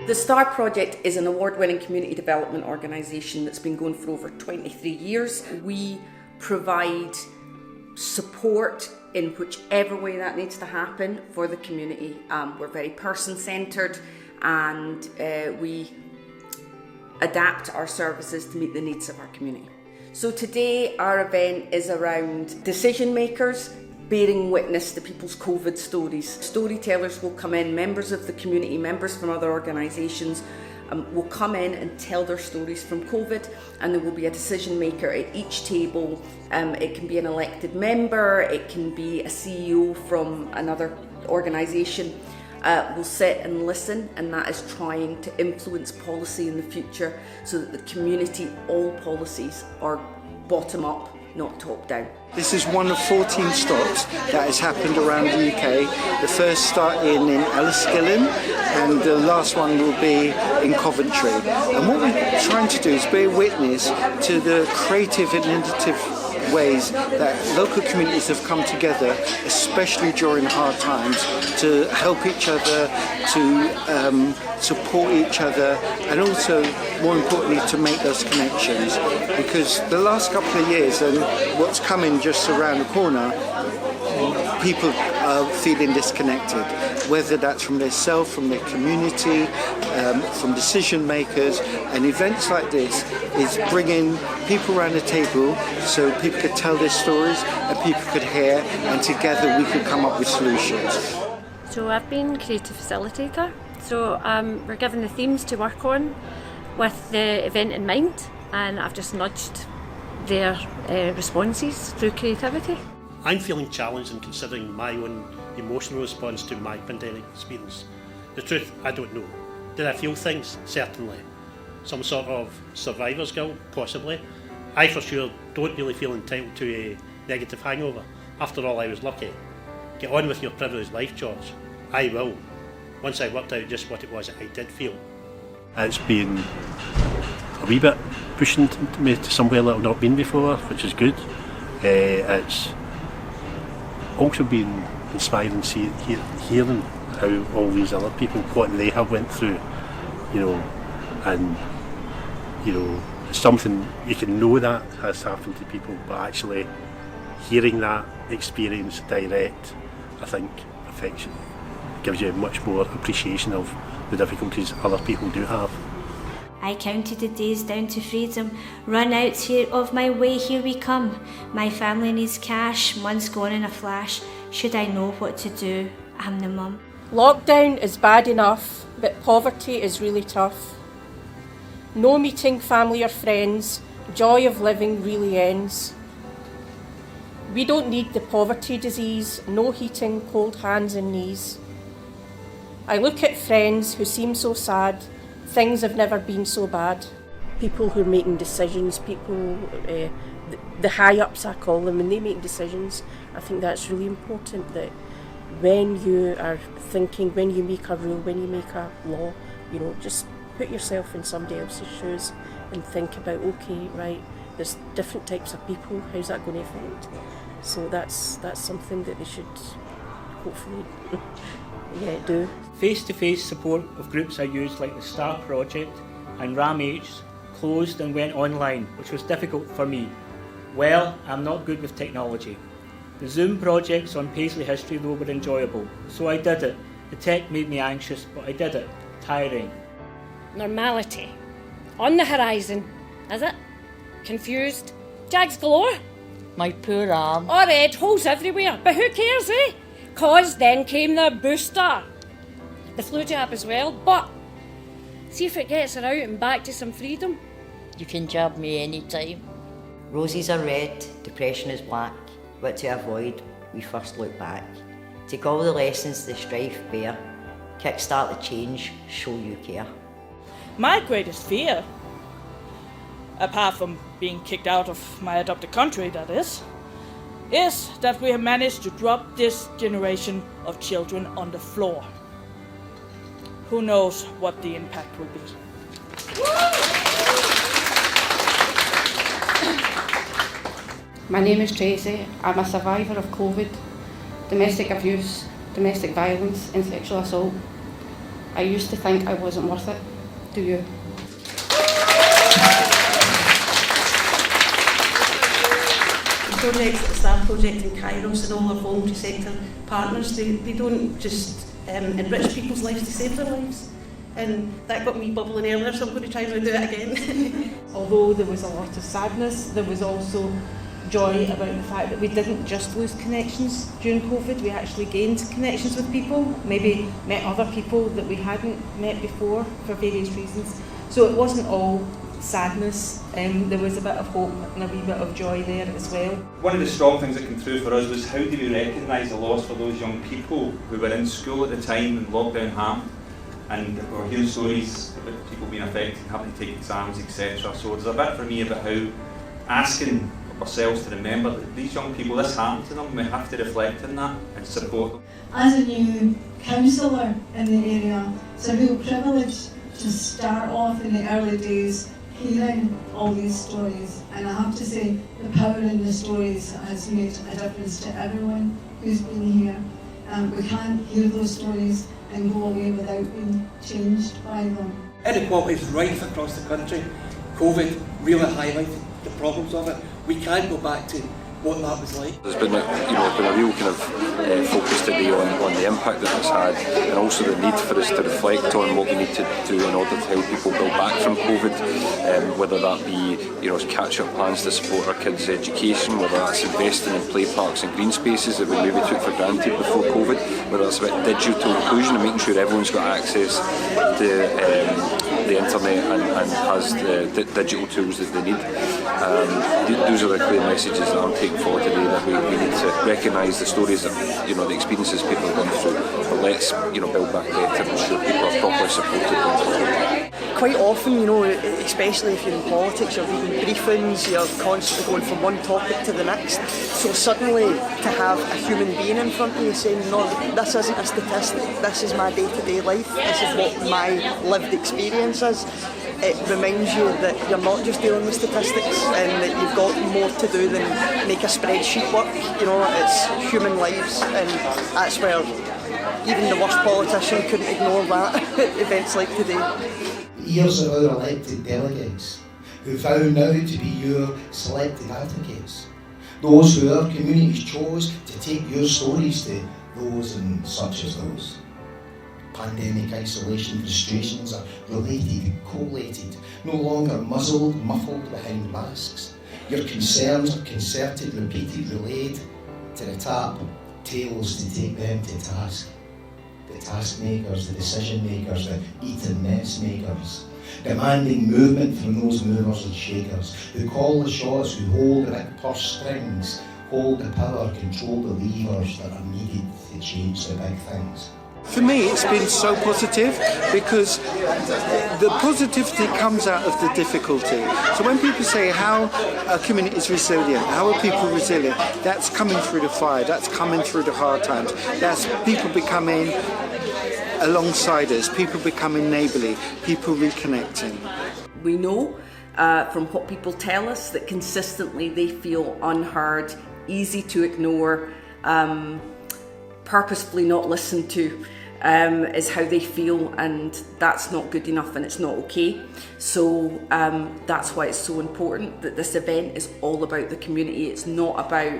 The STAR project is an award-winning community development organisation that's been going for over 23 years. We provide support in whichever way that needs to happen for the community. We're very person-centred, and we adapt our services to meet the needs of our community. So today our event is around decision makers bearing witness to people's COVID stories. Storytellers will come in, members of the community, members from other organisations will come in and tell their stories from COVID, and there will be a decision maker at each table. It can be an elected member, it can be a CEO from another organisation. Will sit and listen, and that is trying to influence policy in the future so that the community, all policies are bottom up, not top down. This is one of 14 stops that has happened around the UK. The first starting in Enniskillen, and the last one will be in Coventry. And what we're trying to do is bear witness to the creative and innovative ways that local communities have come together, especially during hard times, to help each other, to support each other, and also, more importantly, to make those connections. Because the last couple of years and what's coming just around the corner, people are feeling disconnected, whether that's from their self, from their community, from decision makers. And events like this is bringing people around the table so people could tell their stories and people could hear, and together we could come up with solutions. So I've been creative facilitator, so we're given the themes to work on with the event in mind, and I've just nudged their responses through creativity. I'm feeling challenged in considering my own emotional response to my pandemic experience. The truth, I don't know. Did I feel things? Certainly. Some sort of survivor's guilt? Possibly. I for sure don't really feel entitled to a negative hangover. After all, I was lucky. Get on with your privileged life, George. I will. Once I worked out just what it was I did feel. It's been a wee bit pushing me to somewhere that I've not been before, which is good. It's also been inspiring hearing how all these other people, what they have went through, and it's something you can know that has happened to people, but actually hearing that experience direct, I think affects you, gives you much more appreciation of the difficulties other people do have. I counted the days down to freedom, run out here of my way, here we come. My family needs cash, months gone in a flash. Should I know what to do? I'm the mum. Lockdown is bad enough, but poverty is really tough. No meeting family or friends, joy of living really ends. We don't need the poverty disease, no heating, cold hands and knees. I look at friends who seem so sad, things have never been so bad. People who are making decisions, people, the high-ups I call them, when they make decisions, I think that's really important, that when you are thinking, when you make a rule, when you make a law, just put yourself in somebody else's shoes and think about, okay, right, there's different types of people, how's that going to affect? So that's something that they should hopefully do. Face-to-face support of groups I used like the STAR project and RAMH closed and went online, which was difficult for me. Well, I'm not good with technology. The Zoom projects on Paisley history though were enjoyable, so I did it. The tech made me anxious, but I did it. Tiring. Normality. On the horizon. Is it? Confused. Jags galore. My poor arm. Or red holes everywhere. But who cares, eh? 'Cause then came the booster. The flu jab as well. But see if it gets her out and back to some freedom. You can jab me anytime. Roses are red, depression is black. What to avoid, we first look back. Take all the lessons the strife bear. Kickstart the change, show you care. My greatest fear, apart from being kicked out of my adopted country, that is that we have managed to drop this generation of children on the floor. Who knows what the impact will be. My name is Tracy. I'm a survivor of COVID, domestic abuse, domestic violence and sexual assault. I used to think I wasn't worth it. Do you? Projects, the STAR project in Kairos and all our voluntary sector partners, they don't just enrich people's lives, they save their lives. And that got me bubbling earlier, so I'm going to try and do it again. Although there was a lot of sadness, there was also joy about the fact that we didn't just lose connections during COVID, we actually gained connections with people, maybe met other people that we hadn't met before for various reasons. So it wasn't all sadness, there was a bit of hope and a wee bit of joy there as well. One of the strong things that came through for us was how do we recognise the loss for those young people who were in school at the time when lockdown happened, and we were hearing stories about people being affected, having to take exams, etc. So there's a bit for me about how asking ourselves to remember that these young people, this happened to them, we have to reflect on that and support them. As a new councillor in the area, it's a real privilege to start off in the early days hearing all these stories, and I have to say the power in the stories has made a difference to everyone who's been here. We can't hear those stories and go away without being changed by them. Inequality is rife across the country. COVID really highlighted the problems of it. We can't go back to what that was like. There's been a real kind of focus today on the impact that it's had, and also the need for us to reflect on what we need to do in order to help people build back from COVID, whether that be catch-up plans to support our kids' education, whether that's investing in play parks and green spaces that we maybe took for granted before COVID, whether it's about digital inclusion and making sure everyone's got access to the internet and has the digital tools that they need. Those are the clear messages that I'm taking forward today, that we need to recognise the stories that, the experiences people have gone through, but let's, build back better and ensure people are properly supported going forward. Quite often, especially if you're in politics, you're reading briefings, you're constantly going from one topic to the next. So suddenly to have a human being in front of you saying, no, this isn't a statistic, this is my day-to-day life, this is what my lived experience is. It reminds you that you're not just dealing with statistics and that you've got more to do than make a spreadsheet work. It's human lives, and that's where even the worst politician couldn't ignore that at events like today. The ears of our elected delegates, who vow now to be your selected advocates, those who our communities chose to take your stories to those and such as those. Pandemic isolation frustrations are related, collated, no longer muzzled, muffled behind masks. Your concerns are concerted, repeated, relayed to the tap, tales to take them to task. The task makers, the decision makers, the eat and mess makers, demanding movement from those movers and shakers, who call the shots, who hold the big purse strings, hold the power, control the levers that are needed to change the big things. For me, it's been so positive because the positivity comes out of the difficulty. So when people say how a community is resilient, how are people resilient, that's coming through the fire, that's coming through the hard times, that's people becoming alongside us, people becoming neighbourly, people reconnecting. We know from what people tell us that consistently they feel unheard, easy to ignore, purposefully not listened to, is how they feel, and that's not good enough and it's not okay. So that's why it's so important that this event is all about the community. It's not about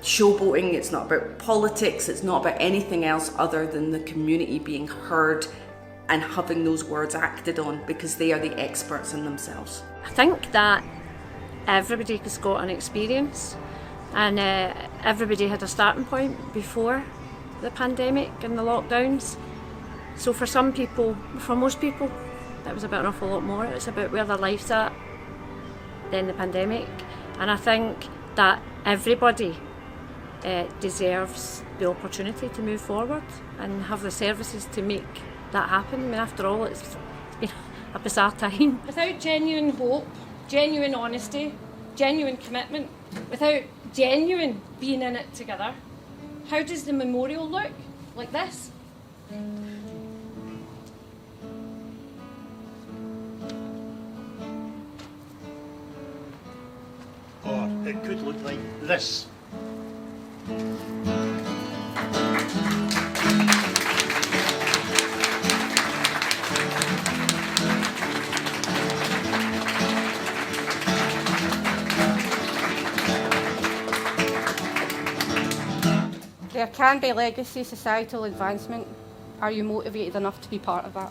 showboating, it's not about politics, it's not about anything else other than the community being heard and having those words acted on, because they are the experts in themselves. I think that everybody has got an experience, and everybody had a starting point before the pandemic and the lockdowns. So for some people, for most people, that was about an awful lot more. It's about where their life's at than the pandemic. And I think that everybody deserves the opportunity to move forward and have the services to make that happen. I mean, after all, it's been a bizarre time. Without genuine hope, genuine honesty, genuine commitment, without genuine being in it together, how does the memorial look? Like this? Or it could look like this. there can be legacy, societal advancement. Are you motivated enough to be part of that?